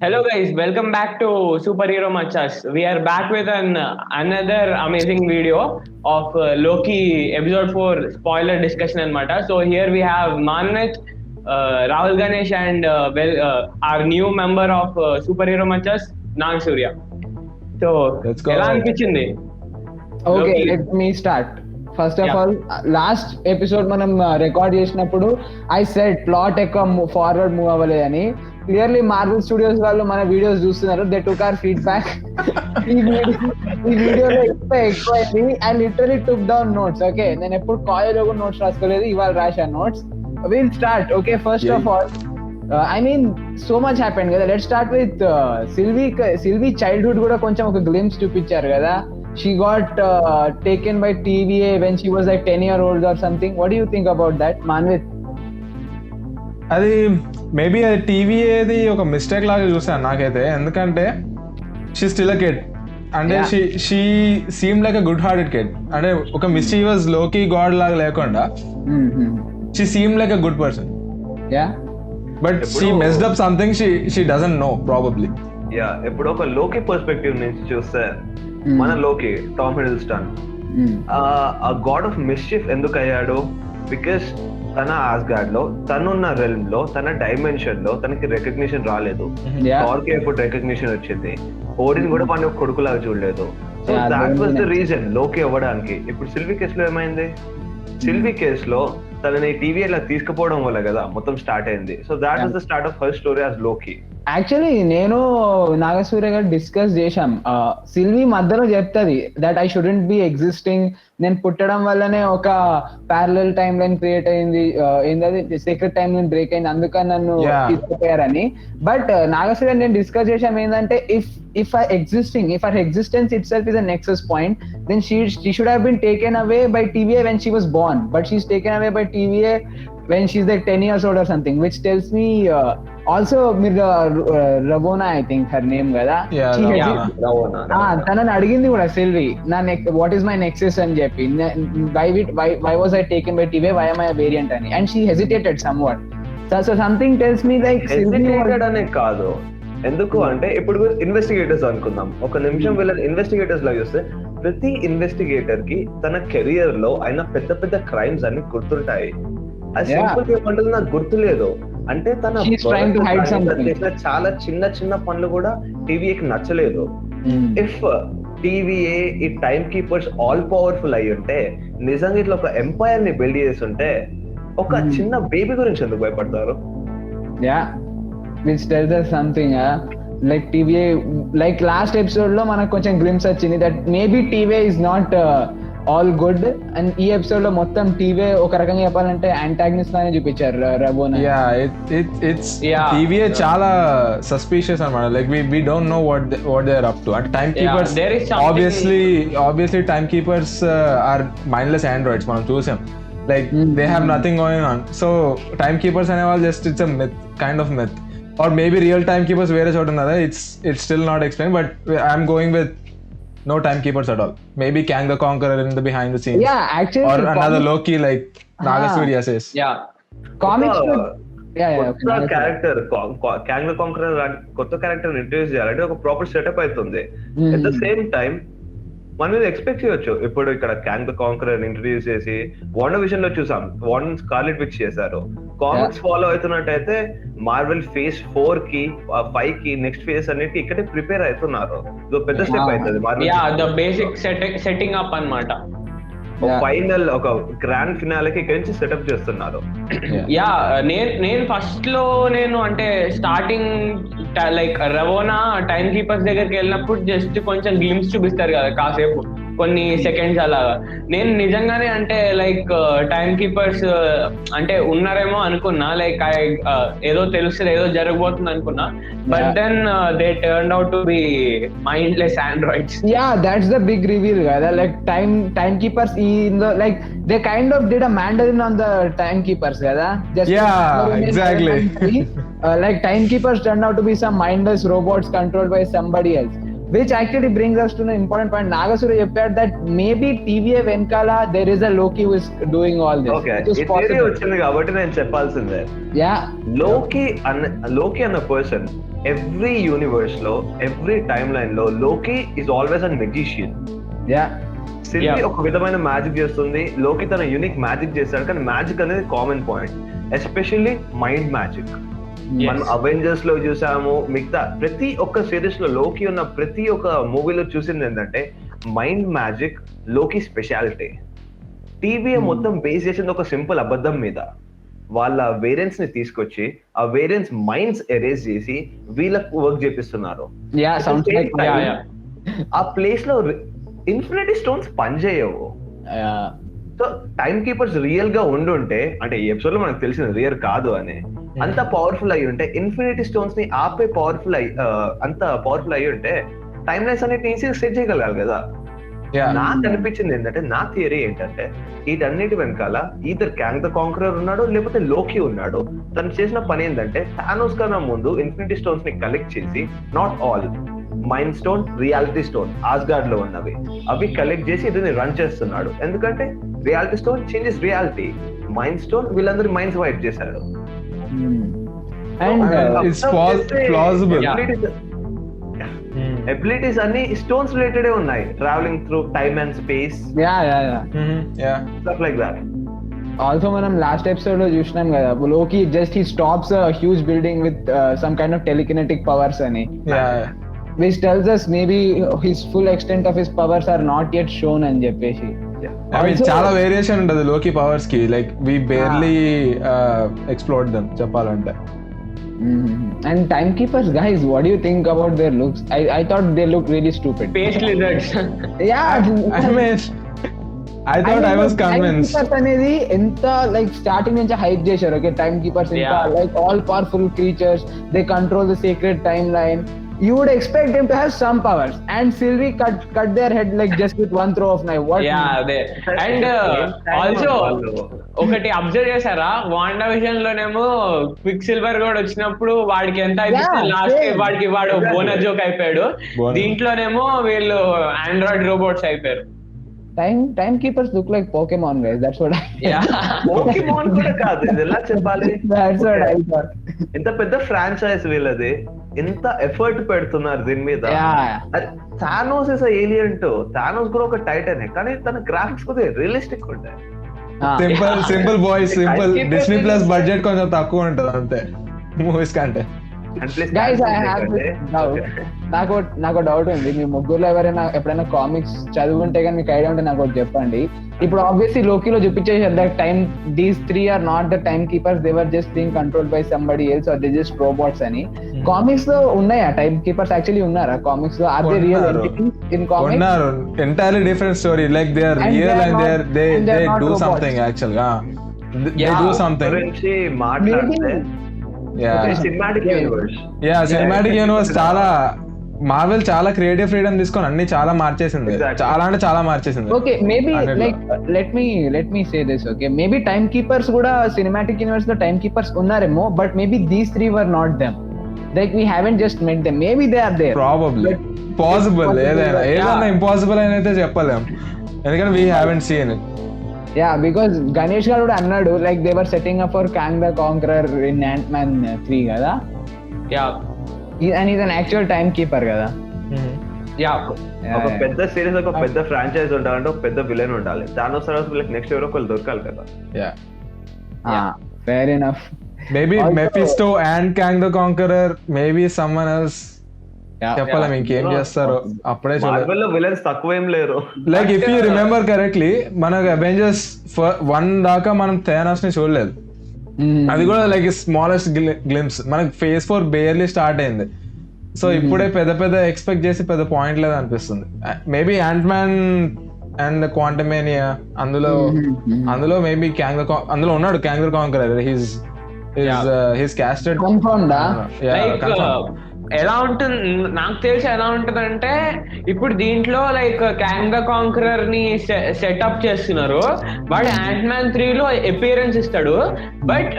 Hello guys, welcome back to Superhero Machas. We are back with another amazing video of Loki episode 4 spoiler discussion anamata. So here we have Manvit, Rahul Ganesh and our new member of Superhero Machas, Nag Surya. So Let's go. ఎలా అనిపించింది? Okay Loki. Let me start first of Yeah. All last episode మనం record చేసినప్పుడు I said plot ఎక్కువ forward move అవ్వలేదని. Clearly Marvel studios వాళ్ళు మన videos చూస్తున్నారు. They took our feedback. ఈ వీడియోలో ఎక్కువైంది. I literally took down notes. Okay, నేను ఎప్పుడు కాలేజ్ లో కూడా నోట్స్ రాసుకోలేదు, ఇవాళ రాశాను notes. Will start. Okay, first of all I mean so much happened కదా. లెట్ స్టార్ట్ విత్ సిల్వీ చైల్డ్హుడ్ కూడా కొంచెం ఒక గ్లిమ్స్ చూపించారు కదా. She got taken by TVA when she was like 10-year-old or something. What do you think about that, Manvit? అది maybe అది TV ఏది ఒక మిస్టేక్ లాగా చూసాను నాకైతే. ఎందుకంటే షీ స్టిల్ అ కిడ్ అంటే she seem like a good hearted kid. అంటే ఒక మిస్చీవియస్ లోకి గాడ్ లాగా లేకుండా she seem like a good person. Yeah. But she messed up something she doesn't know probably. ఇప్పుడు ఒక లోకి పర్స్పెక్టివ్ నుంచి చూస్తే మన లోకి టామ్ హిడల్స్టన్ ఆ గాడ్ ఆఫ్ మిస్చిఫ్ ఎందుకు అయ్యాడు? బికాస్ తన ఆస్గార్డ్ లో తనున్న రెల్మ్ లో తన డైమెన్షన్ లో తనకి రికగ్నిషన్ రాలేదు. థార్ కి ఎప్పుడు రికగ్నిషన్ వచ్చింది, ఓడిన్ కూడా మన కొడుకులాగా చూడలేదు. So that was the reason లోకి అవ్వడానికి. ఇప్పుడు సిల్వీ కేస్ లో ఏమైంది? సిల్వీ కేస్ లో తనని టీవీ ఇలా తీసుకుపోవడం వల్ల కదా మొత్తం స్టార్ట్ అయింది. So that was the start of her story as లోకి. యాక్చువల్లీ నేను నాగసూర్య గారు డిస్కస్ చేశాం. సిల్వీ మధ్యలో చెప్తుంది that I shouldn't be existing, నేను పుట్టడం వల్లనే ఒక ప్యారలల్ టైమ్ లైన్ క్రియేట్ అయింది, ఏంటది సీక్రెట్ టైమ్ లైన్ బ్రేక్ అయింది, అందుకని నన్ను తీసుకుపోయారని. బట్ నాగసూర్య నేను డిస్కస్ చేశాం ఏంటంటే if our existence itself is a nexus point, then she should have been taken away by TVA when she was born, but she's taken away by TVA when she's like 10 years old or something, which tells me also Ravonna, I think her name kada. Tanani అడిగింది కూడా సిల్వీ, నా what is my nexus అని చెప్పి, why was I taken by TVA, why am I a variant అని, and she hesitated somewhat. So something tells me like hesitated అనే కాదు. ఎందుకు అంటే ఇప్పుడు ఇన్వెస్టిగేటర్స్ అనుకుందాం ఒక నిమిషం. వీళ్ళని ఇన్వెస్టిగేటర్స్ లాగా చూస్తే ప్రతి ఇన్వెస్టిగేటర్ కి తన కెరియర్ లో అయిన పెద్ద పెద్ద క్రైమ్స్ అన్ని గుర్తుంటాయి. అది సింపుల్ ఏమంటుంది, నాకు గుర్తులేదు అంటే తన చేసిన చాలా చిన్న చిన్న పనులు కూడా టీవీకి నచ్చలేదు. ఇఫ్ టీవీఏ ఈ టైమ్ కీపర్స్ ఆల్ పవర్ఫుల్ అయి ఉంటే, నిజంగా ఇట్లా ఒక ఎంపైర్ ని బిల్డ్ చేసి ఉంటే, ఒక చిన్న బేబీ గురించి ఎందుకు భయపడతారు? which tells us something. Like TVA, like last episode lo manaku koncham glimpse vachindi that maybe TVA is not all good, and ee episode lo mottham TVA oka rakanga cheppalante antagonist lane chupicharu Ravonna. It's TVA chaala suspicious anamata. Like we don't know what they are up to. And timekeepers, there is something... obviously timekeepers are mindless androids manam chusam. Like they have nothing going on. So timekeepers ane all just it's a myth, kind of myth. Or maybe real timekeepers వేరే చోట ఉన్నదా, it's still not explained, but I'm going with no timekeepers at all. Maybe Kang the Conqueror in the behind the scenes. Yeah, actually, or another Loki like Nagasurya says. Yeah, comics character Kang the conqueror కొత్త character introduce చేయాలంటే ఒక proper setup అవుతుంది. At the same time మనం expect చేయొచ్చు. ఇప్పుడు ఇక్కడ Kang the conqueror introduce చేసి వాండర్ vision లో చూసాం, వాండర్ స్కార్లెట్ విచ్ చేశారు. కామిక్స్ ఫాలో అవుతున్నట్టయితే మార్వెల్ ఫేజ్ 4 కి 5 కి నెక్స్ట్ ఫేజ్ అన్నిటి ఇక్కడే ప్రిపేర్ అవుతున్నారు. ఇది పెద్ద స్టెప్ అవుతుంది Marvel. The basic setting up అన్నమాట. ఫైనల్ ఒక గ్రాండ్ ఫినాలేకి ఇక్కడ నుంచి సెటప్ చేస్తున్నారు. నేను ఫస్ట్ లో అంటే స్టార్టింగ్ లైక్ రవోనా టైం కీపర్స్ దగ్గరికి వెళ్ళినప్పుడు జస్ట్ కొంచెం గ్లిమ్స్ చూపిస్తారు కదా కాసేపు, కొన్ని సెకండ్స్ అలాగా. నేను నిజంగానే అంటే లైక్ టైం కీపర్స్ అంటే ఉన్నారేమో అనుకున్నా, లైక్ ఏదో తెలుస్తుంది ఏదో జరగబోతుంది అనుకున్నా. But then they turned out to be mindless androids. That's the big reveal కదా. Like timekeepers in the like they kind of did a Mandarin on the timekeepers kada. Exactly. Like timekeepers turned out to be some mindless robots controlled by somebody else. Which actually brings us to an important point. Nagasura చెప్పాడు that maybe TVA వెనకాల there is a Loki who is doing all this. Okay, ఈ theory వచ్చింది కాబట్టి నేను చెప్పాల్సిందే. Yeah. Loki అన్న person every universe లో every time line లో Loki is always an magician. Yeah Sylvie ఒక విధమైన మ్యాజిక్ చేస్తుంది, లోకి తన యూనిక్ మ్యాజిక్ చేస్తాడు. కానీ మ్యాజిక్ అనేది common point, especially mind magic. మనం అవెంజర్స్ లో చూసాము, మిగతా ప్రతి ఒక్క సిరీస్ లో లోకి ఉన్న ప్రతి ఒక్క మూవీలో చూసింది ఏంటంటే మైండ్ మ్యాజిక్ లోకి స్పెషాలిటీ. టీవీ మొత్తం బేస్ చేసింది ఒక సింపుల్ అబద్ధం మీద. వాళ్ళ వేరియంట్స్ ని తీసుకొచ్చి ఆ వేరియంట్స్ మైండ్స్ ఎరేజ్ చేసి వీళ్ళకు వర్క్ చేపిస్తున్నారు. ఆ ప్లేస్ లో ఇన్ఫినిటీ స్టోన్స్ పనిచేయవు. సో టైం కీపర్స్ రియల్ గా ఉండుంటే, అంటే ఈ ఎపిసోడ్ లో మనకు తెలిసింది రియల్ కాదు అని, అంత పవర్ఫుల్ అయ్యి ఉంటే, ఇన్ఫినిటీ స్టోన్స్ ని ఆపే అంత పవర్ఫుల్ అయ్యి ఉంటే టైం లైన్స్ అనేది ఈజీగా సెట్ చేయగలగాలి కదా. నాకు అనిపించింది ఏంటంటే, నా థియరీ ఏంటంటే వీటన్నిటి వెనకాల ఈదర్ క్యాంగ్ ద కాంకరర్ ఉన్నాడు, లేకపోతే లోకి ఉన్నాడు. తను చేసిన పని ఏంటంటే థానోస్ కన్నా ముందు ఇన్ఫినిటీ స్టోన్స్ ని కలెక్ట్ చేసి, not all, mind stone, reality stone Asgard లో ఉన్నవి, అవి కలెక్ట్ చేసి ఇది రన్ చేస్తున్నాడు. ఎందుకంటే reality stone changes reality, mind stone వీళ్ళందరి మైండ్స్ వైప్ చేశాడు. ఎబిలిటీస్ అన్ని స్టోన్స్ రిలేటెడ్ ఉన్నాయి, travelling through time and space, stuff like that. Also మనం లాస్ట్ ఎపిసోడ్ లో చూసినాం కదా, Loki just he stops a huge building with some kind of telekinetic powers అని, which tells us maybe his full extent of his powers are not yet shown అని చెప్పేసి. చాలా variation ఉంటది లోకి పవర్స్ కి, like we barely explored them చెప్పాలంటే. And timekeepers, guys, what do you think about their looks? I thought they looked really stupid. Space lizards. I thought I was convinced. Timekeepers అనేది ఎంత like starting నుంచి hype చేశారు. Okay, time keepers ఎంత like all powerful creatures, they control the secret time line. You would expect them to have some powers, and Sylvie cut their head like just with one throw of knife. What? And also ఒకటి observe చేశారా, Wanda vision లోనేమో quick silver కూడా వచ్చినప్పుడు వాడికి ఎంత అయిపోయింది, last వాడు bonus joke అయిపోయాడు. దీంట్లోనేమో వీళ్ళు ఆండ్రాయిడ్ రోబోట్స్ అయిపోయారు. Time keepers look like Pokemon, guys. That's what Pokemon కూడా కాదు, ఇది ఎలా చెప్పాలి, that's what I thought. ఎంత పెద్ద ఫ్రాంచైజ్ వీళ్ళది, ఎంత ఎఫర్ట్ పెడుతున్నారు దీని మీద. Thanos is alien to, Thanos కూడా ఒక టైటన్, కానీ తన గ్రాఫిక్స్ కూడా రియలిస్టిక్ ఉంటాయి. Simple boys, simple. Disney plus budget కొంచెం తక్కువ ఉంటది అంతే మూవీస్ కంటే. Guys, I have నాకు డౌట్ ఉంది, మీ ముగ్గురులో ఎవరైనా ఎప్పుడైనా కామిక్స్ చదువుంటే కానీ మీకు ఐడియా ఉంటే నాకు ఒకటి చెప్పండి. ఇప్పుడు ఆబ్వియస్లీ లోకిలో చూపించేసారు that time these three are not the time keepers, they were just being controlled by somebody else or they just robots అని. కామిక్స్ లో ఉన్నాయా టైమ్ కీపర్స్? యాక్చువల్లీ ఉన్నారా కామిక్స్ లో? Are they real entities in comics? ఉన్నారు, entirely different story, like they are real and they do something actual గా, they do something. గురించి మాట్లాడితే cinematic universe చాలా, మార్వెల్ చాలా క్రియేటివ్ ఫ్రీడమ్ తీసుకొని అన్ని చాలా మార్చేసింది, చాలా అంటే చాలా మార్చేసింది. Okay, maybe like let me say this, okay, maybe timekeepers కూడా సినిమాటిక్ యూనివర్స్ లో టైమ్ కీపర్స్ ఉన్నారేమో, but maybe these three were not them, like we haven't just met them, maybe they are there. Probably possible, ఏదైనా impossible అని అయితే చెప్పలేం, ఎందుకంటే we haven't seen it. Yeah, because Ganesh garu kuda annadu like they were setting up for Kang the Conqueror in Ant-Man 3 kada. And he's an actual timekeeper kada. ఒక పెద్ద series, ఒక పెద్ద franchise ఉండాలంటే ఒక పెద్ద విలన్ ఉండాలి. Thanos తర్వాత వీళ్ళకి నెక్స్ట్ ఎవరో ఒకళ్ళు దొరకాలి కదా. Fair enough. Maybe Mephisto and Kang the Conqueror, maybe someone else. చెప్పలేం ఇంకేం చేస్తారు, అప్పుడే చూడాలి. విలన్స్ తక్కువ ఏం లేరు. Like if you remember correctly, మనకు అవెంజర్స్ 1 దాకా మనం థానోస్ ని చూడలేదు, అది కూడా లైక్ స్మాలెస్ట్ గ్లింప్స్. మనకి ఫేజ్ 4 బేర్లీ స్టార్ట్ అయింది, సో ఇప్పుడే పెద్ద ఎక్స్పెక్ట్ చేసి పెద్ద పాయింట్ లేదు అనిపిస్తుంది. మేబీ యాంట్మ్యాన్ అండ్ క్వాంటమేనియా, అందులో మేబీ అందులో ఉన్నాడు Kang the Conqueror, his casted. ఎలా ఉంటుంది నాకు తెలిసి, ఎలా ఉంటదంటే ఇప్పుడు దీంట్లో లైక్ క్యాంగ్ ద కాంకరర్ ని సెటప్ చేస్తున్నారు. వాడు యాంట్మ్యాన్ 3 లో అపియరెన్స్ ఇస్తాడు, బట్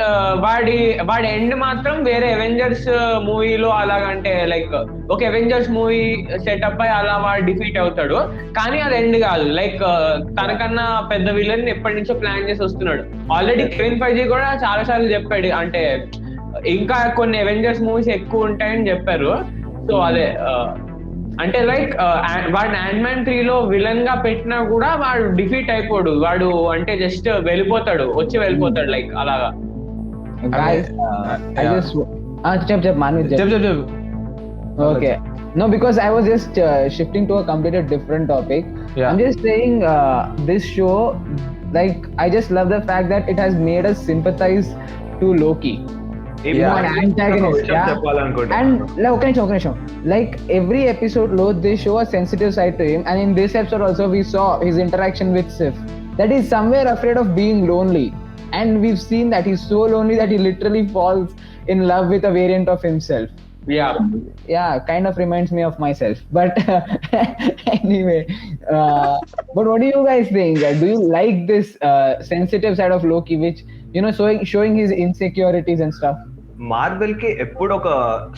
వాడి ఎండ్ మాత్రం వేరే అవెంజర్స్ మూవీలో అలాగంటే లైక్ ఒక అవెంజర్స్ మూవీ సెటప్ అయి అలా వాడు డిఫీట్ అవుతాడు, కానీ అది ఎండ్ కాదు. లైక్ తనకన్నా పెద్ద విలన్ ఎప్పటి నుంచో ప్లాన్ చేసి వస్తున్నాడు. ఆల్రెడీ కెవిన్ ఫైజీ కూడా చాలా సార్లు చెప్పాడు, అంటే ఇంకా కొన్ని అవెంజర్స్ మూవీస్ ఎక్కువ ఉంటాయని చెప్పారు. సో అదే అంటే లైక్ వాడు యాంట్‌మ్యాన్ 3లో విలన్ గా పెట్టినా కూడా వాడు డిఫీట్ అయిపోడు, వాడు అంటే జస్ట్ వెళ్ళిపోతాడు, వచ్చి వెళ్ళిపోతాడు లైక్ అలాగా. Guys, I yeah. just chep Manu చెప్ okay. No, because I was just shifting to a completely different topic. Yeah. I'm just saying this show, like, I just love the fact that it has made us sympathize to Loki. Yeah. An antagonist, yeah. చెప్పాలనుకుంటున్నా. And okay, like every episode lo they show a sensitive side to him, and in this episode also we saw his interaction with Sif, that he's somewhere afraid of being lonely, and we've seen that he's so lonely that he literally falls in love with a variant of himself. Yeah, kind of reminds me of myself, but anyway, but what do you guys think? Do you like this sensitive side of Loki, which, you know, showing his insecurities and stuff? Marvel కి ఎప్పుడు ఒక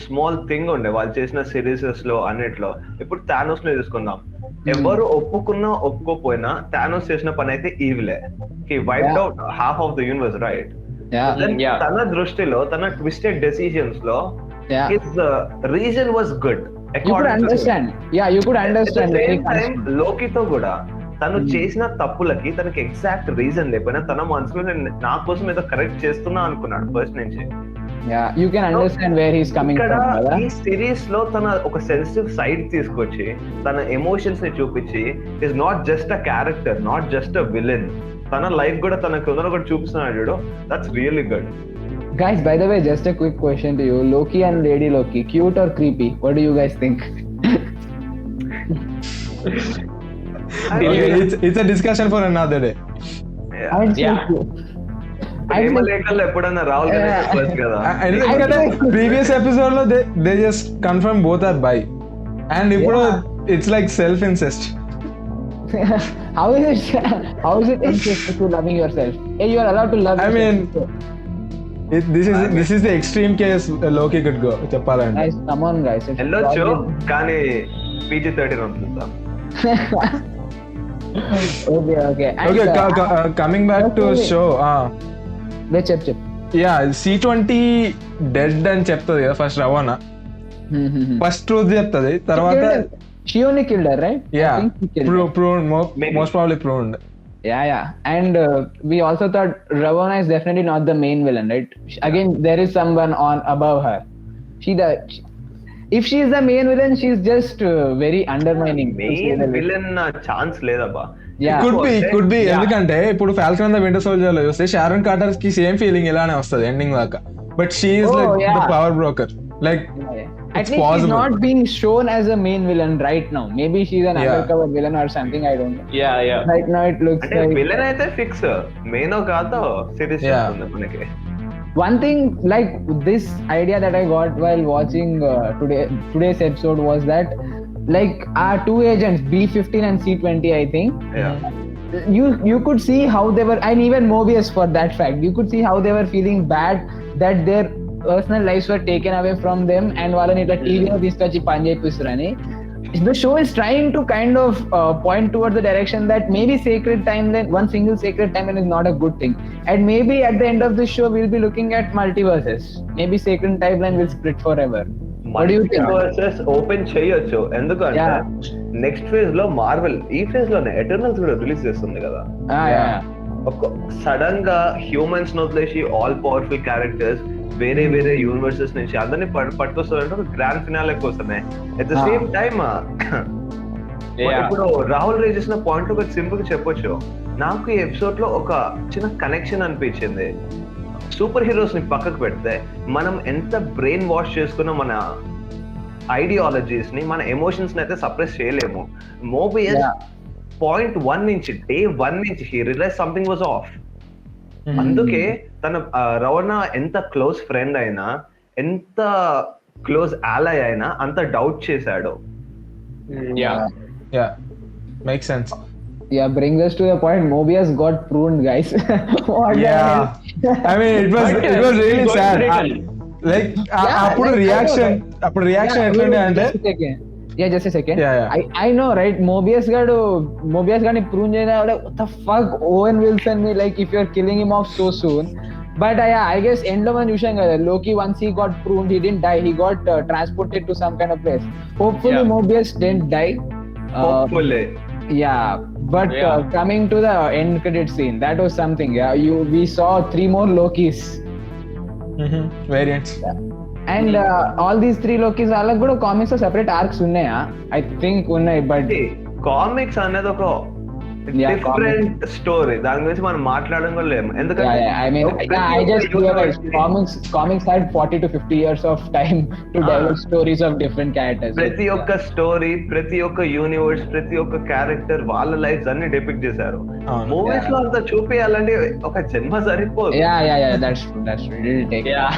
small thing ఉండే వాళ్ళు చేసిన serieses లో అన్నిట్లో. ఇప్పుడు Thanos ని తీసుకుందాం. ఎవరు ఒప్పుకున్నా ఒప్పుకోపోయినా థానోస్ చేసిన పని అయితే ఈవిలే. He wiped out half of the universe, right? Yeah. తన దృష్టిలో తన ట్విస్టెడ్ డెసిషన్స్ లో Yeah, his reason was good. you could understand. Yeah, you could understand. లోకితో కూడా తను చేసిన తప్పులకి తనకి ఎగ్జాక్ట్ రీజన్ లేకపోయినా తన మనసులో నేను నా కోసం ఏదో కరెక్ట్ చేస్తున్నా అనుకున్నాడు ఫస్ట్ నుంచి. Yeah, you can understand where he's coming ఇక్కడ from, brother. ఈ సిరీస్ లో తన ఒక సెన్సిటివ్ సైడ్ తీసుకొచ్చి తన ఎమోషన్స్ ని చూపించి is not just a character, not just a villain, తన లైఫ్ కూడా తన కొందరు కూడా చూపిస్తున్నాడు చూడు. That's really good. Guys, by the way, just a quick question to you: Loki and Lady Loki, cute or creepy? What do you guys think? it's a discussion for another day. I'd say Yeah. cute. ప్రేమ లేఖల్లో ఎప్పుడన్నా రావాలి కదా. ఎందుకంటే previous episode లో they just confirm both are bi, and ఇప్పుడు it's like self incest. How is it incest to loving yourself? Hey, you are allowed to love I mean, yourself. this is the extreme case Loki could go, చెప్పాలంటే. Guys, come on, guys. It's వెళ్ళొచ్చు probably- కానీ PG-13 ఉంటుంది. Okay. And, Okay, coming back to show. let's chep. Yeah, C20 dead అని చెప్తుంది కదా first రవాణా. First truth చెప్తుంది, తర్వాత She only killed her, right? I yeah think she killed her. pruned, Maybe. most probably pruned. Yeah. And we also thought Ravonna is definitely not the main villain, right? Again, there is someone on above her. If she is the main villain, she's just very undermining. Main villain chance లేదబ్బా. Yeah. could be Yeah. ఎందుకంటే ఇప్పుడు Falcon and the winter soldier లో చూస్తే Sharon Carter కి same feeling ఇలానే వస్తుంది ending దాకా, but she is Oh, like the yeah. Power broker. Like At it's least she's possible. not being shown as a main villain right now. Maybe she's an Yeah. undercover villain or something. I don't know. Yeah. Right now it looks అంటే like villain అయితే fix, main కాదో series Yeah. చెప్తుంది మనకి. one thing, like this idea that I got while watching today's episode was that, like, our two agents B15 and C20, I think Yeah. you could see how they were, and even Mobius for that fact, you could see how they were feeling bad that their personal lives were taken away from them, and వాళ్ళని ఇట్లా టీవీలో తీసుకొచ్చి పని చేపిస్తారని. The show is trying to kind of point towards the direction that maybe sacred timeline, one single sacred timeline is not a good thing, and maybe at the end of this show we'll be looking at multiverses. Maybe sacred timeline will split forever. What do you think? Multiverses open చేయొచ్చు, ఎందుకంటే Yeah. Next phase లో Marvel ఈ phase లోనే Eternals కూడా release చేస్తుంది కదా. Yeah. ఒక sudden గా హ్యూమన్స్ వదిలేసి ఆల్ పవర్ఫుల్ క్యారెక్టర్స్ వేరే యూనివర్సెస్ నుంచి అందరినీ పట్టుకొస్తారంటే ఒక గ్రాండ్ ఫినాలే కోసమే. అట్ ద సేమ్ టైమ్ ఇప్పుడు రాహుల్ రే చేసిన పాయింట్ ఒక సింపుల్ గా చెప్పొచ్చు. నాకు ఈ ఎపిసోడ్ లో ఒక చిన్న కనెక్షన్ అనిపించింది. సూపర్ హీరోస్ ని పక్కకు పెడితే మనం ఎంత బ్రెయిన్ వాష్ చేసుకున్న మన ఐడియాలజీస్ ని, మన ఎమోషన్స్ ని అయితే సప్రెస్ చేయలేము. మోబియస్ .1 నుంచి డే 1 నుంచి he realize something was off. అందుకే తన రవణ ఎంత క్లోజ్ ఫ్రెండ్ అయినా, ఎంత క్లోజ్ ఆలయ్ అయినా అంత డౌట్ చేశాడు. yeah makes sense. Yeah, brings us to the point. Mobius got pruned, guys. What the Yeah, hell? I mean it was really sad. Like అప్పుడు reaction ఎట్లుండే అంటే, just a second. Yeah. I know, right? Mobius గాని prune చేయడం, what the fuck, Owen Wilson ni, like, if you're killing him off so soon, But I guess end lo man chusam kada, Loki once he got pruned, he didn't die, he got transported to some kind of place. Hopefully Yeah. Mobius didn't die. Hopefully. Yeah, but Yeah. coming to the end credit scene, that was something. We saw 3 more Lokis, variants. and all these 3 Lokis వాళ్ళకి కూడా comics లో separate arcs ఉన్నాయా? I think ఉన్నాయి, but comics అనేది ఒక Yeah, different story, దాని గురించి మనం మాట్లాడడం కూడా లేము. ఎందుకంటే I mean, I just realized comics had 40 to 50 years of time to develop stories of different characters. ప్రతి ఒక్క స్టోరీ, ప్రతి ఒక్క యూనివర్స్, ప్రతి ఒక్క క్యారెక్టర్ వాళ్ళ లైఫ్స్ అన్ని డిపిక్ట్ చేశారు. అవును. మూవీస్ లో అంతా చూపించాలంటే ఒక జన్మ సరిపోదు. Yeah, that's true. It'll take. Yeah.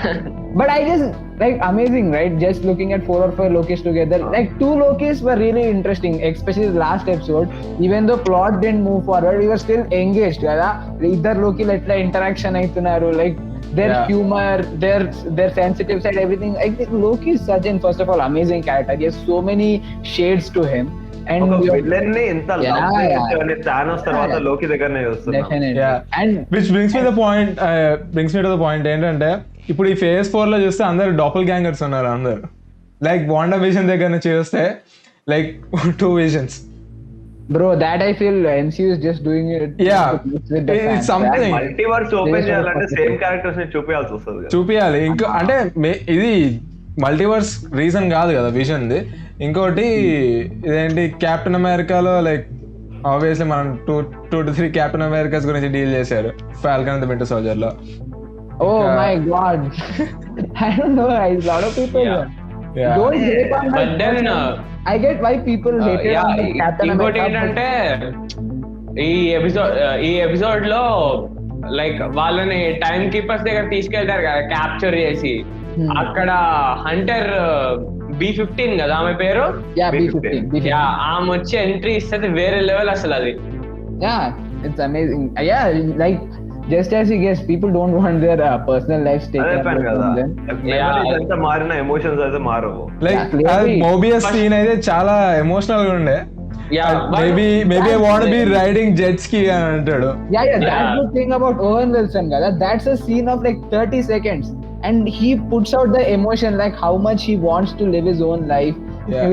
But I just like amazing, right? Just looking at 4 or 5 Lokis together, like 2 Lokis were really interesting, especially the last episode. Even though plot didn't move forward, we were still engaged. Kada idhar Loki etla interaction aitunaru, like their humor, their sensitive side, everything. I think Loki is such an, first of all, amazing character. He has so many shades to him. And ఒక villain ని ఇంత Yeah. Thanos తర్వాత లోకి దగ్గరనే చూస్తున్నాం. definitely. Yeah. And which brings me the point ఏంటంటే ఇప్పుడు ఈ ఫేజ్ 4 లో చూస్తే అందరు డాపల్ గ్యాంగర్స్ ఉన్నారు అందరు. లైక్ వాండా విజన్ దగ్గర నుంచి చూస్తే like 2 visions. bro, that I feel MCU is just doing it. Yeah. with the It's fans. something. Multiverse open చేయాలంటే సేమ్ క్యారెక్టర్స్ ని చూపించాల్సి వస్తుంది కదా. చూపియాలి. ఇంకా అంటే ఇది మల్టీవర్స్ రీజన్ కాదు కదా విజన్ది. ఇంకోటి ఇదేంటి కెప్టెన్ అమెరికాలో లైక్ ఆబ్వియస్లీ మనం 2 to 3 కెప్టెన్ అమెరికాస్ గురించి డీల్ చేశారు Falcon and the winter soldier లో. Oh my god. I don't know, a lot of people Yeah. don't hate on But then I get why people hated on the Captain ఇంకోటి America. ఏంటంటే ఈ episode లో like వాళ్ళని time keepers దగ్గర తీసుకెళ్తారు కదా capture చేసి. అక్కడ హంటర్ B-15 కదా ఆమె పేరు. Yeah, B-15. ఆమె వచ్చి ఎంట్రీ ఇస్తే వేరే లెవెల్ అసలు అది. Yeah, it's amazing. Yeah, like just as you guess, people don't want their personal lives అదే taken పని away కదా. from them. మెమరీస్ ఎంత మారిన ఎమోషన్స్ అయితే మారవు. Like Yeah, clearly. Mobius scene అయితే చాలా ఎమోషనల్ గా ఉండే. Maybe I want be riding jet ski అని అంటాడు. Yeah, that's the thing about Owen Wilson, gada. That's a scene of like 30 seconds, and he puts out the emotion, like how much he wants to live his own life,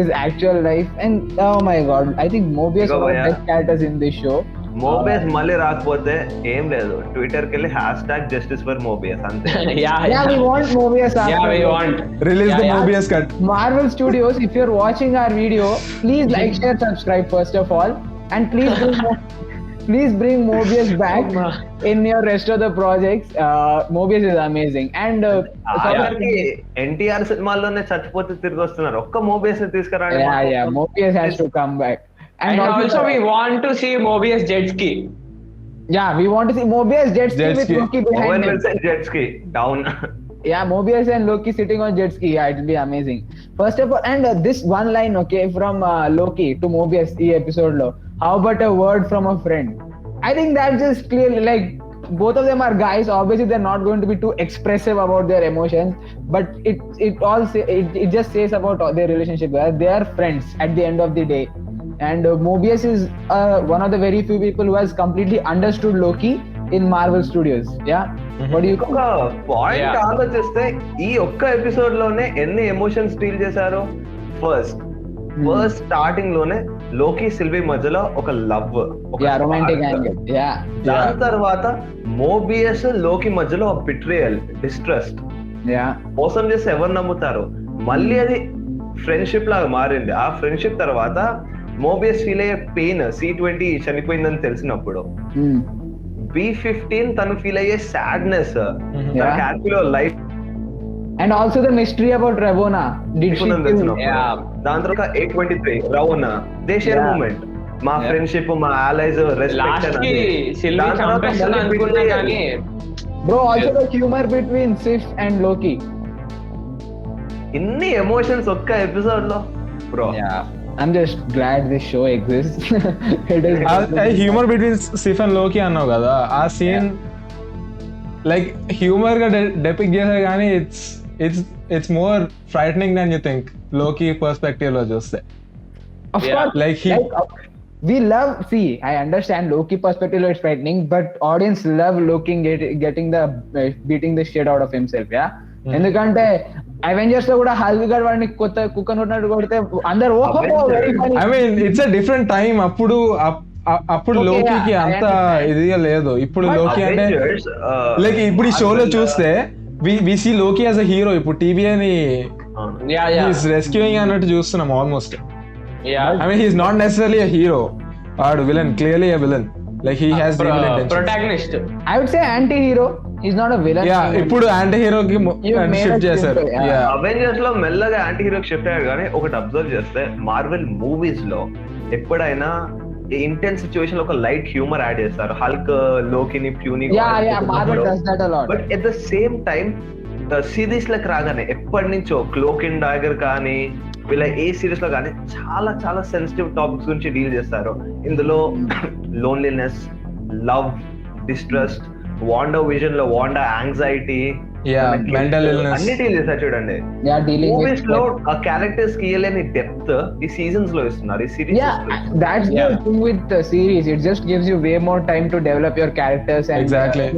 his actual life. And oh my god, I think Mobius is one of the best characters in this show. Mobius మళ్ళీ రాకపోతే ఏం లేదు, Twitter కి వెళ్ళి #justice4Mobius అంతే. Yeah, we want Mobius after. Release the Mobius cut. Marvel Studios, if you're watching our video, please like, share, subscribe first of all, and please bring Mobius back in your rest of the projects. Mobius is amazing. And NTR సినిమాల్లోనే చచ్చిపోతే తిరిగి వస్తున్నారు, ఒక్క Mobius ని తీసుకురాండి. yeah, Mobius has to come back. And also we want to see Mobius jet ski. Yeah, we want to see Mobius jet ski with Loki behind Owen him. Wilson jet ski down. Yeah, Mobius and Loki sitting on jet ski. Yeah, it'll be amazing. First of all, and this one line, okay, from Loki to Mobius, the episode lo. How about a word from a friend? I think that just clearly, like, both of them are guys. Obviously, they're not going to be too expressive about their emotions, but it just says about their relationship. They are friends at the end of the day. And Mobius is one of the very few people who has completely understood Loki in Marvel Studios. Yeah, what do you think? ఒక point ఆలోచిస్తే ఈ ఒక్క episode లోనే ఎన్ని emotions deal చేశారు. First starting లోనే లోకి సిల్వి మధ్యలో ఒక లవ్, రొమాంటిక్ యాంగిల్. దాని తర్వాత మోబియస్ లోకి మధ్యలో బిట్రేయల్, డిస్ట్రస్ట్. మోసం చేస్తే ఎవరు నమ్ముతారు. మళ్ళీ అది ఫ్రెండ్షిప్ లాగా మారింది. ఆ ఫ్రెండ్షిప్ తర్వాత మోబియస్ ఫీల్ అయ్యే పెయిన్, C-20 చనిపోయిందని తెలిసినప్పుడు, B-15 తను ఫీల్ అయ్యే sadness, life. And also the mystery about Ravonna. దాని తర్వాత 823 రవోనా, దే షేర్ మూమెంట్. మా ఫ్రెండ్షిప్, మా allies, respect. Bro, also the humor between Sif and Loki. ఇన్ని ఎమోషన్స్ ఒక్క ఎపిసోడ్ లో, bro. I'm just glad this show exists. It is humour between Sif and Loki అన్నావు కదా, ఆ సీన్ లైక్ హ్యూమర్ గా డెపిక్ట్ చేశారు కానీ it's more frightening then you think Loki perspective లో చూస్తే. Of course, like we love, see, I understand Loki perspective is frightening, but audience love Loki getting the beating the shit out of himself, yeah. ఎందుకంటే Avengers లో కూడా Hulk గడ్ వాడిని కొత్త కుక్క నొట్టినట్టు కొడితే అందరు I mean it's a different time. అప్పుడు లోకికి అంత ఇదిగా లేదు. ఇప్పుడు లోకి అంటే లైక్ ఇప్పుడు ఈ షోలో చూస్తే వి సీ లోకి యాజ్ అ హీరో. ఇప్పుడు టీవీని రెస్క్యూయింగ్ అన్నట్టు చూస్తున్నాం almost. I mean, he's not necessarily a hero or a villain. Clearly a villain. Like he has evil intentions. Protagonist. I would say anti-hero. He's not a villain. Yeah, ఇప్పుడు anti-hero కి shift చేశారు. Yeah. Avengers లో మెల్లగా anti-hero shift అయ్యారు. కానీ ఒకటి observe చేస్తే Marvel movies లో ఎప్పుడైనా ఇంటెన్స్ సిచ్యువేషన్ లో ఒక లైట్ హ్యూమర్ యాడ్ చేస్తారు. హల్క్ లోకిని puny. Marvel does that a lot. But at the same time series లకు రాగానే ఎప్పటి నుంచో క్లోక్ అండ్ డాగర్ కానీ వీళ్ళ ఏ సిరీస్ లో కానీ చాలా చాలా సెన్సిటివ్ టాపిక్స్ గురించి డీల్ చేస్తారు. ఇందులో loneliness, love, distrust, Wanda vision లో వాండా యాంగ్జైటీ, మెంటల్ ఇల్నెస్ అన్ని డీల్ చేస్తారు చూడండి. మూవీస్ లో ఆ క్యారెక్టర్స్ కి ఇయ్యలేని డెప్త్ ఈ సీజన్స్ లో ఇస్తున్నారు. ఈ series that's the thing with the series. It just gives you way more time to develop your characters and exactly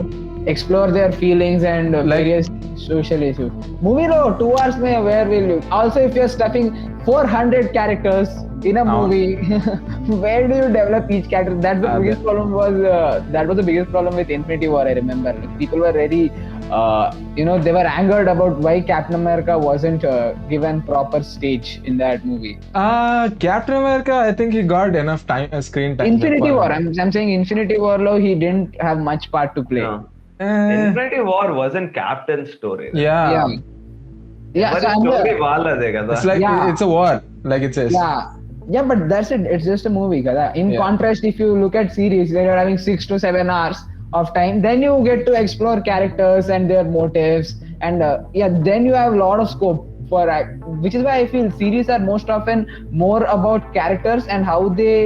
explore their feelings and various social issues. Movie lo 2 hours mein where will you? Also, if you're stuffing 400 characters in a movie, where do you develop each character? That's the biggest problem that was the biggest problem with Infinity War. I remember people were very they were angered about why Captain America wasn't given proper stage in that movie. Captain America, I think he got enough time, screen time. Infinity War, I'm saying Infinity War lo he didn't have much part to play. Infinity War wasn't Captain's story. Yeah. So story వాళ్ళదే కదా. It's like it's a war, like it says. Yeah, but that's it. It's just a movie, kada. In contrast, if you look at series where you're having 6 to 7 hours of time, then you get to explore characters and their motives, and then you have a lot of scope for which is why I feel series are most often more about characters and how they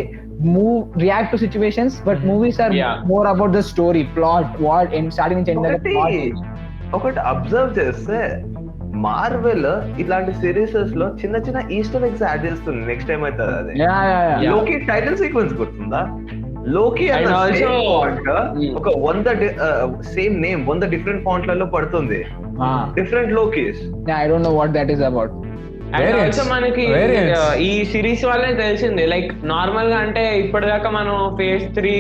react to situations, but movies are more about the story, plot, what in starting and ending. ఒకటి observe చేస్తే Marvel ఇట్లాంటి serieses లో చిన్న చిన్న Easter eggs add చేస్తుంది. Next time అవుతుంది అది. లోకి టైటిల్ సీక్వెన్స్ గుర్తుందా? లోకి ఒక 100 సేమ్ నేమ్ 100 డిఫరెంట్ ఫాంట్లలో పడుతుంది. Different Lokis. I don't know what that is about. And also మనకి ఈ సిరీస్ వల్లే తెలిసింది. లైక్ నార్మల్ గా అంటే ఇప్పటిదాకా మనం ఫేజ్ 3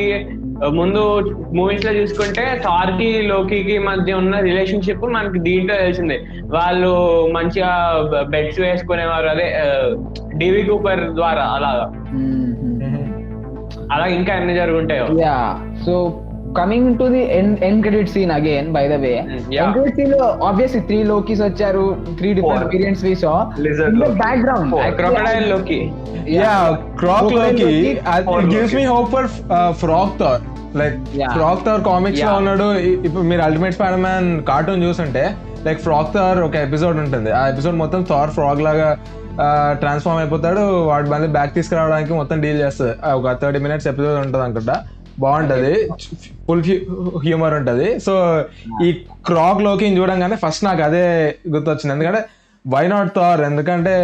ముందు మూవీస్ లో చూసుకుంటే థార్ కి లోకీకి మధ్య ఉన్న రిలేషన్షిప్ మనకి దీంట్లో తెలిసింది. వాళ్ళు మంచిగా బెడ్స్ వేసుకునేవారు, అదే డివి కూపర్ ద్వారా అలాగా ఇంకా ఎన్ని జరుగుంటాయో. So coming to the end credit scene again, by the way. End credit scene lo obviously 3 Lokis vacharu, 3 different variants we saw. Lizard in the Loki. background crocodile Loki. Croc Loki. It gives me hope for Frog Thor. Like Frog Thor comics లో ఉన్నాడు. ఇప్పుడు మీరు ultimate spider man cartoon చూస్తుంటే like frog Thar ఒక episode ఉంటుంది. ఆ episode మొత్తం Thar frog లాగా ట్రాన్స్ఫార్మ్ అయిపోతాడు. వాడి మళ్ళీ బ్యాక్ తీసుకురావడానికి మొత్తం డీల్ చేస్తుంది. ఒక 30 minutes ఎపిసోడ్ ఉంటుంది అనుకుంటా. బాగుంటది, ఫుల్ హ్యూమర్ ఉంటది. సో ఈ క్రాక్ లోకి చూడంగానే ఫస్ట్ నాకు అదే గుర్తొచ్చింది. ఎందుకంటే వై నాట్ థార్? ఎందుకంటే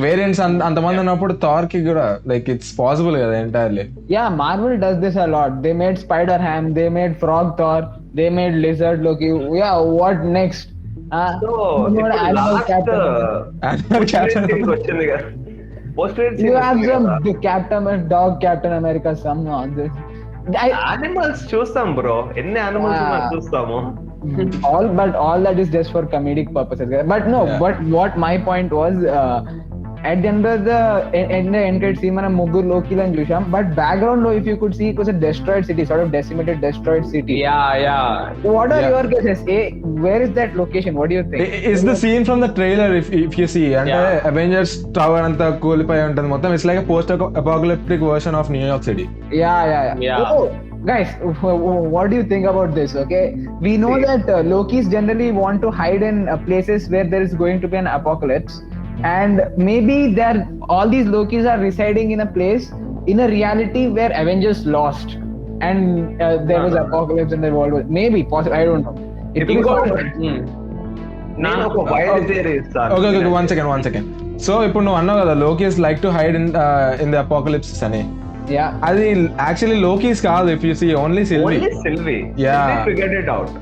వేరియంట్స్ అంతమంది ఉన్నప్పుడు థార్ కి కూడా లైక్ ఇట్స్ పాసిబుల్ కదా entirely. Marvel does this a lot. They made Spider-Ham, they made Frog Thor, they made Lizard Loki. What next? Animal Captain. You have some dog Captain America, some nonsense. Animals చూస్తాం bro, ఎన్ని animals చూస్తాము. all that is just for comedic purposes. But no, but what my point was, at the end of the end credit scene మనం ముగ్గురు లోకిలను చూసాం. But background లో if you could see, it was a destroyed city, sort of decimated destroyed city. What are your guesses? Where is that location? What do you think? It's the scene from the trailer if you see. అంటే Avengers Tower అంతా కూలిపోయి ఉంటుంది మొత్తం. It's like a post apocalyptic version of New York City. Yeah. Oh, guys, what do you think about this? Okay, we know that Lokis generally want to hide in places where there is going to be an apocalypse, and maybe all these Lokis are residing in a place in a reality where Avengers lost and there was apocalypse in the world. Maybe possible, I don't know. నేను ఒక wild theory ఇస్తాను. Okay, one second. So ఇప్పుడు నువ్వు అన్నావు కదా Lokis like to hide in the apocalypse అని. Yeah. అది actually Lokis కాదు, if you see only Sylvie. Sylvie Yeah. Figured it out.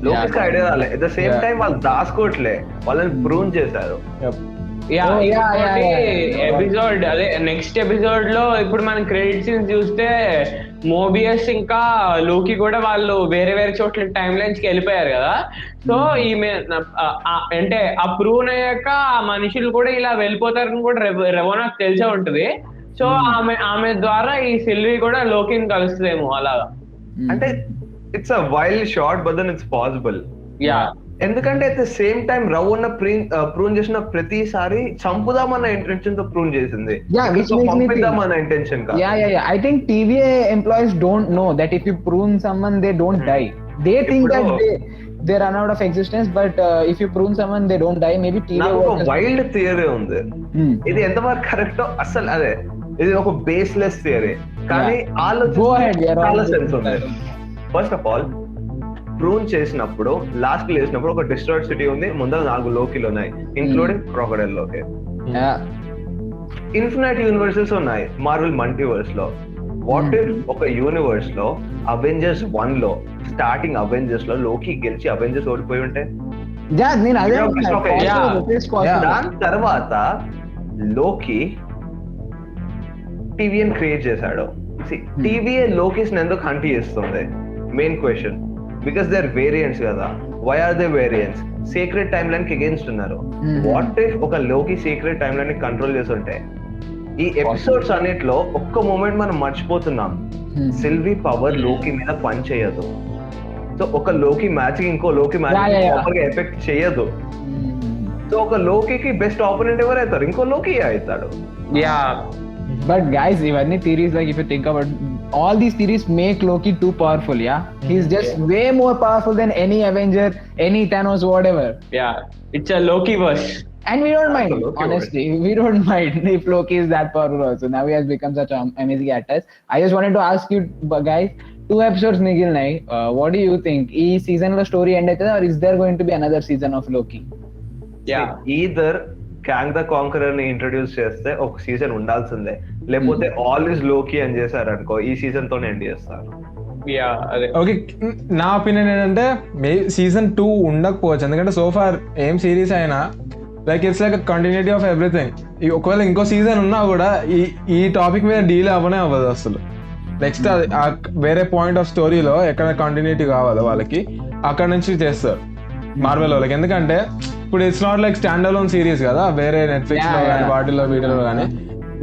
Loki's idea రాలే. At the same Yeah. Time వాళ్ళు దాచుకోవట్లే, వాళ్ళని ప్రూన్ చేశారు. ఎపిసోడ్ అదే నెక్స్ట్ ఎపిసోడ్ లో ఇప్పుడు మనం క్రెడిట్ సీన్స్ చూస్తే మోబియస్ ఇంకా లోకి కూడా వాళ్ళు వేరే వేరే చోట్ల టైం లైన్స్ కి వెళ్ళిపోయారు కదా. సో ఈమె అంటే ఆ ప్రూవ్ అయ్యాక ఆ మనుషులు కూడా ఇలా వెళ్ళిపోతారని కూడా రెవోనాకు తెలిసే ఉంటది. సో ఆమె ద్వారా ఈ సిల్వి కూడా లోకిని కలుస్తుందేమో అలాగా. అంటే it's a wild shot but then it's possible. Yeah, ఎందుకంటే at the same time Ravonna prune చేసిన ప్రతిసారి చంపుదామన్న ఇంటెన్షన్ తో ప్రూన్ చేసింది, పంపిద్దామన్న ఇంటెన్షన్ కాదు. Yeah. I think TVA employees don't know that if you prune someone, they don't die. They think that they run out of existence, but if you prune someone, they don't die. Maybe TVA. నాకు ఒక wild theory ఉంది. ఇది ఎంతవరకు correct అసలు అదే, ఇది ఒక baseless theory కానీ చాలా సెన్స్ ఉంది. ఫస్ట్ ఆఫ్ ఆల్ ప్రూన్ చేసినప్పుడు లాస్ట్ చేసినప్పుడు ఒక డిస్ట్రాయిడ్ సిటీ ఉంది, ముందర 4 లోకిలు ఉన్నాయి ఇంక్లూడింగ్ క్రొకడైల్ లోకి. ఇన్ఫినైట్ యూనివర్సెస్ ఉన్నాయి మార్వెల్ మల్టీవర్స్ లో. వాట్ ఇఫ్ ఒక యూనివర్స్ లో అవెంజర్స్ 1 లో స్టార్టింగ్ అవెంజర్స్ లో లోకి గెలిచి అవెంజర్స్ ఓడిపోయి ఉంటే, దాని తర్వాత లోకి టీవీఎన్ క్రియేట్ చేశాడు. టీవీఏ లోకిస్ ఎందుకు హంట్ చేస్తుంది? Main question. Because they are variants కదా. Why are they variants? Secret time line కి అగేన్స్ట్ ఉన్నారు. వాట్ ఇఫ్ ఒక లోకి సీక్రెట్ టైమ్ లైన్ ని కంట్రోల్ చేస్తుంటే? ఈ ఎపిసోడ్స్ అన్నిట్లో ఒక్క మూమెంట్ మనం మర్చిపోతున్నాం, సిల్వి పవర్ లోకి మీద పని చేయదు. సో ఒక లోకి మ్యాచ్ ఇంకో లోకి మ్యాచ్ ఎఫెక్ట్ చేయదు. సో ఒక లోకి బెస్ట్ ఆపోనెంట్ ఎవరైతారు? ఇంకో లోకి అవుతాడు. But guys, ఇవన్నీ theories, like if you think about all these theories make Loki too powerful. He's just way more powerful than any Avenger, any Thanos, whatever. It's a Loki verse. And we don't mind, honestly. We don't mind if Loki is that powerful also. Now he has become such an amazing actor. I just wanted to ask you guys, 2 episodes migilnai. What do you think? Ee season lo story end aitada, or is there going to be another season of Loki? Either Kang the Conqueror ని introduce చేస్తే ఒక season ఉండాల్సిందే, లేకపోతే all is లోకి అని చేశారు అనుకో, ఈ సీజన్ తోనే ఎండ్ చేస్తారు. ఓకే, నా ఒపీనియన్ ఏంటంటే సీజన్ 2 ఉండకపోవచ్చు. ఎందుకంటే సో ఫార్ ఏం సిరీస్ అయినా like it's like continuity of everything. ఒకవేళ ఇంకో సీజన్ ఉన్నా కూడా ఈ టాపిక్ మీద డీల్ అవ్వనే అవ్వదు అసలు. నెక్స్ట్ వేరే పాయింట్ ఆఫ్ స్టోరీలో ఎక్కడ కంటిన్యూటీ కావాలో వాళ్ళకి అక్కడ నుంచి చేస్తారు మార్వెల్ వాళ్ళకి. ఎందుకంటే ఇప్పుడు it's not like stand alone series కదా, వేరే నెట్ఫ్లిక్స్ లో కానీ వాటిలో వీటిలో కానీ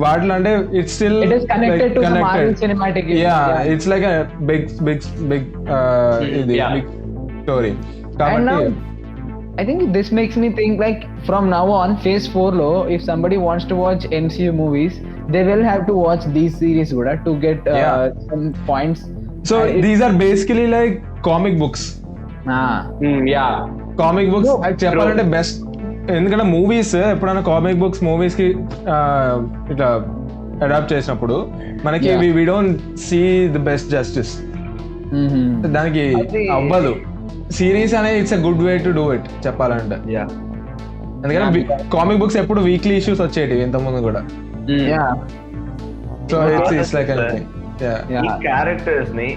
వాటిలో అంటే it's still connected. It's like big ఇది బిగ్ స్టోరీ కాబట్టి I think this makes me think like from now on phase 4 lo if somebody wants to watch MCU movies, they will have to watch these series kuda to get some points. So these are basically like comic books. Comic books చెప్పాలంటే best. ఎందుకంటే movies ఎప్పుడైనా comic books movies కి ఇట్లా adapt చేసినప్పుడు మనకి we don't see the best justice, దానికి అవ్వదు. Series అనేది it's a good way to do it చెప్పాలంటే. ఎందుకంటే కామిక్ బుక్స్ ఎప్పుడు వీక్లీ ఇష్యూస్ వచ్చేటివి ఇంత ముందు కూడా. So it's like anything. ఈ క్యారెక్టర్స్ ని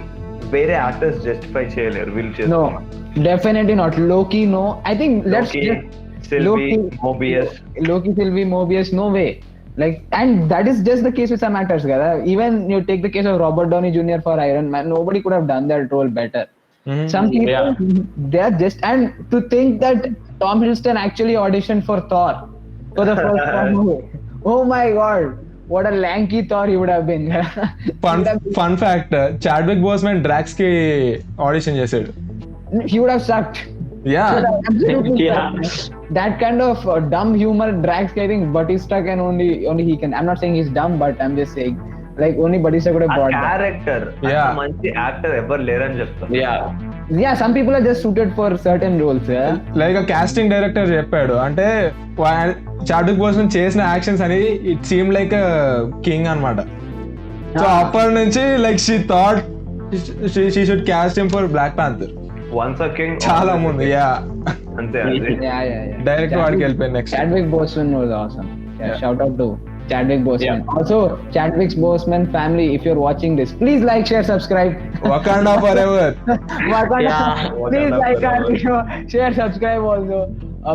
వేరే యాక్టర్స్ జస్టిఫై చేయలేరు వీళ్ళు చేస్తున్నారు. Definitely not. Loki, no. I think Sylvie, Mobius. Loki, Sylvie, Mobius, no way. Like, and that is just the case with some actors, guys. Even you take the case of Robert Downey Jr. for Iron Man, nobody could have done that role better. Some people, they are just, and to think that Tom Hiddleston actually auditioned for Thor for the first movie. Oh my God. What a lanky Thor he would have been. Fun fact, Chadwick Boseman Drax ki audition చేసాడు. He would have sucked. Absolutely. That kind of dumb humor Drax, I think Batista can only he can. I'm not saying he's dumb, but I'm just saying like only Batista could have brought that character. మంచి actor ఎవరు లేరని చెప్తాను. Some people are just suited for certain roles. Like a casting director చెప్పాడు అంటే Chadwick బోస్మన్ చేసిన actions అని it seem like king అన్నమాట. So అప్పటి నుంచి like she thought she should cast him for Black Panther. Once a king, చాలా ముందు. అంతే yeah. డైరెక్ట్ వాడికి వెళ్ళిపోయింది. Next Chadwick Boseman was awesome. Shout out to Chadwick Boseman. Also, Chadwick Boseman family, if you're watching this, please like, share, subscribe. Wakanda forever. Wakanda. Yeah. Please Wakanda like our forever. video, share, subscribe also.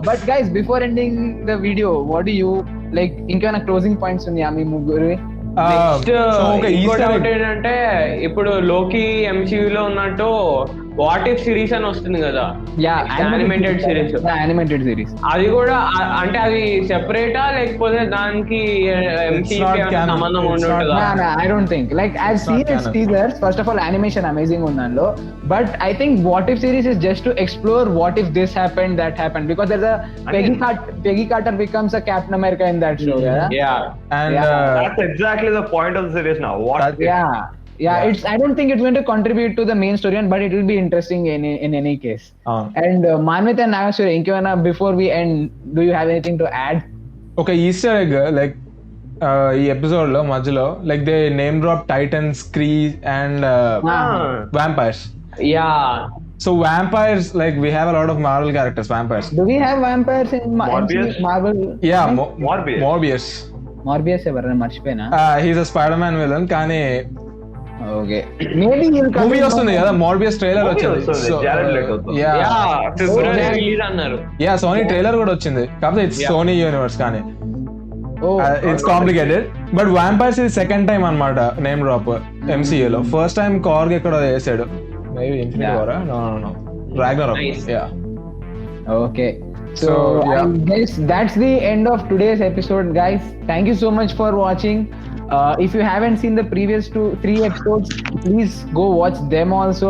But guys, before ending the video, what do you like? ఇంకేమైనా closing points ఉన్నాయా మీ ముగ్గురు? Next So, okay, ఇంకో Easter doubt egg. ఏంటంటే ఇప్పుడు లోకి MCU లో ఉన్నట్టు what if series అని వస్తుంది కదా, యానిమేటెడ్ సిరీస్. Animated series. అది కూడా అంటే అది సెపరేటా లేకపోతే దానికి MCU కి ఏమైనా canon. సంబంధం It's not ఉంటుందా? No, I don't think. Like, I've seen its canon. teasers. First of all, animation amazing undanlo. But I think What If series is just to explore what if this happened, that happened. Because there's a Peggy Carter becomes a Captain America in that show. Yeah. And Yeah. That's exactly the point of the series now. What if? Yeah. It's. I don't think it's going to contribute to the main story, but it will be interesting in any case. And Manvit and Nagashwari, Inkivana, before we end, do you have anything to add? ఒక Easter egg like ఈ episode లో మధ్యలో like they name drop Titans, Krees and vampires. Yeah. So vampires, like we have a lot of Marvel characters, vampires. Do we have vampires in Morbius? Marvel? Yeah, Morbius. Morbius ఎవరైనా మర్చిపోయినా? He's a Spider-Man villain, కానీ Okay. Maybe he'll come. Movie వస్తుంది కదా, Morbius trailer Movie వచ్చింది. వస్తుంది, Jared Leto తో. ఫిబ్రవరి release అన్నారు. సోనీ ట్రైలర్ కూడా వచ్చింది, కాకపోతే ఇట్స్ సోనీ యూనివర్స్ కానీ ఇట్స్ కాంప్లికేటెడ్. బట్ వాంపైర్స్ ఇది సెకండ్ టైం అన్నమాట నేమ్ డ్రాప్ MCU లో. ఫస్ట్ టైం కార్గ్ ఎక్కడో చేసాడు, maybe Infinity War, no Ragnarok. Nice. Okay. So, yeah. I guess that's the end of today's episode, guys. Thank you so much for watching. If you haven't seen the previous 3 episodes, please go watch them also.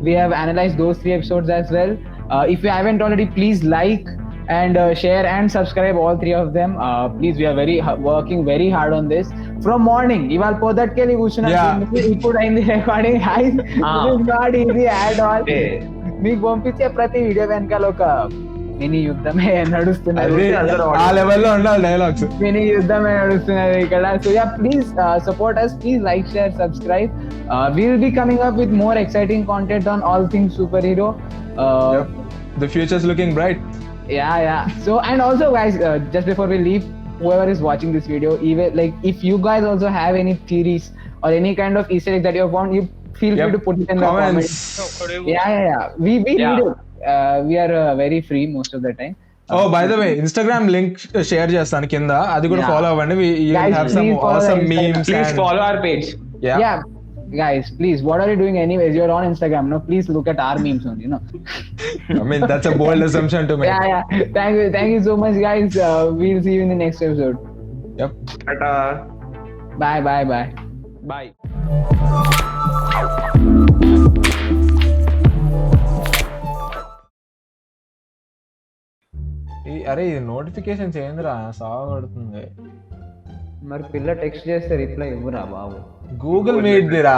We have analyzed those 3 episodes as well. If you haven't already, please like and share and subscribe all 3 of them. Please, we are working very hard on this from morning. Ival podatkelli kuchuna ippudu aindi recording. Guys, it is not easy at all. మీకు పంపించే ప్రతి video వెనకాల ఒక mini యుద్ధమే నడుస్తున్నది. ఆ లెవెల్లో ఉండాలి డైలాగ్స్. మినీ యుద్ధమే నడుస్తున్నది ఇక్కడ. So yeah, please support us. Please like, share, subscribe. We will be coming up with more exciting content on all things superhero. The future is looking bright. Yeah. So, and also guys, just before we leave, whoever is watching this video, even like if you guys also have any theories or any kind of Easter egg that you have found, you feel free to put it in the comments. Yeah. We need it. We are very free most of the time. By the way, Instagram link share చేస్తాను కింద, అది కూడా follow అవ్వండి. You Guys, have some please follow awesome the Instagram. memes. Please follow our page. Yeah. Guys, please, what are you doing anyways? You're on Instagram, no? Please look at our memes only, I mean, that's a bold assumption to make. Yeah. Thank you so much, guys. We'll see you in the next episode. Yep. Ta-ta. Bye. Bye. అరే ఇది notifications ఏందిరా సాగడుతుంది. మరి పిల్ల text చేస్తే reply ఇవ్వరా బాబు? Google meet దిరా.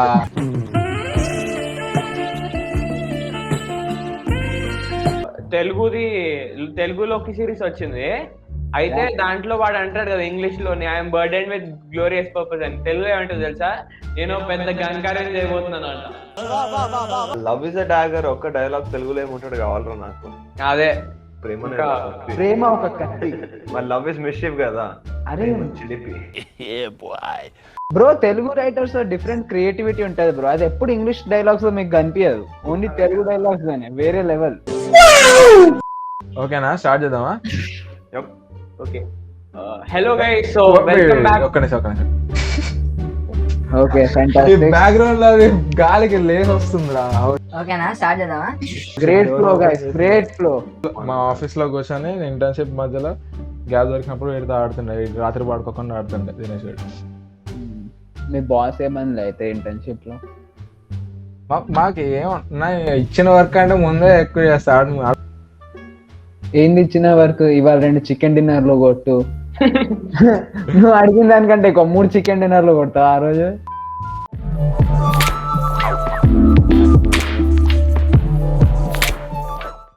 తెలుగులోకి series వచ్చింది. అయితే దాంట్లో వాడు అంటాడు కదా ఇంగ్లీష్ లో, I'm burden with glorious purpose అని. తెలుగులో ఏమంటుంది తెలుసా? నేను పెద్ద ఘనకార్యం చేయబోతున్నాను అంట. లవ్ ఇస్ అ డాగర్ ఒక్క డైలాగ్ తెలుగులో ఏముంటాడు కావాలరా నాకు. అదే ప్రేమ ఒక కత్తి. మరి లవ్ ఇస్ మిస్షిఫ్ కదా. అరే చిలిపి. బ్రో, తెలుగు రైటర్స్ లో డిఫరెంట్ క్రియేటివిటీ ఉంటది బ్రో. అది ఎప్పుడు ఇంగ్లీష్ డైలాగ్స్ లో మీకు కనిపించదు, ఓన్లీ తెలుగు డైలాగ్స్ లోనే వేరే లెవెల్. ఓకేనా, స్టార్ట్ చేద్దామా? Okay. Hello guys, so welcome back. ఒక్క నిమిషం. Okay, fantastic. బ్యాక్గ్రౌండ్ లో గాలికి లేస్ వస్తుందిరా. ఓకేనా, స్టార్ట్ చేద్దామా? Great flow guys, great flow. మా ఆఫీస్ లో కూర్చొని ఇంటర్న్షిప్ మధ్యలో గ్యాప్ దొరికినప్పుడు వీడితో ఆడుతుండే, రాత్రి పడుకోకుండా ఆడుతుండే దినేష్ గారు. మీ బాస్ ఏమన్నా అయితే ఇంటర్న్షిప్ లో? మాకు ఏమన్నా ఇచ్చిన వర్క్ అంటే ముందే ఎక్కువ చేస్తాడు. ఏంది ఇచ్చిన వర్క్? ఇవాళ 2 చికెన్ డిన్నర్ లో కొట్టు. నువ్వు అడిగిన దానికంటే 3 చికెన్ డిన్నర్ లో కొడతావు ఆ రోజు.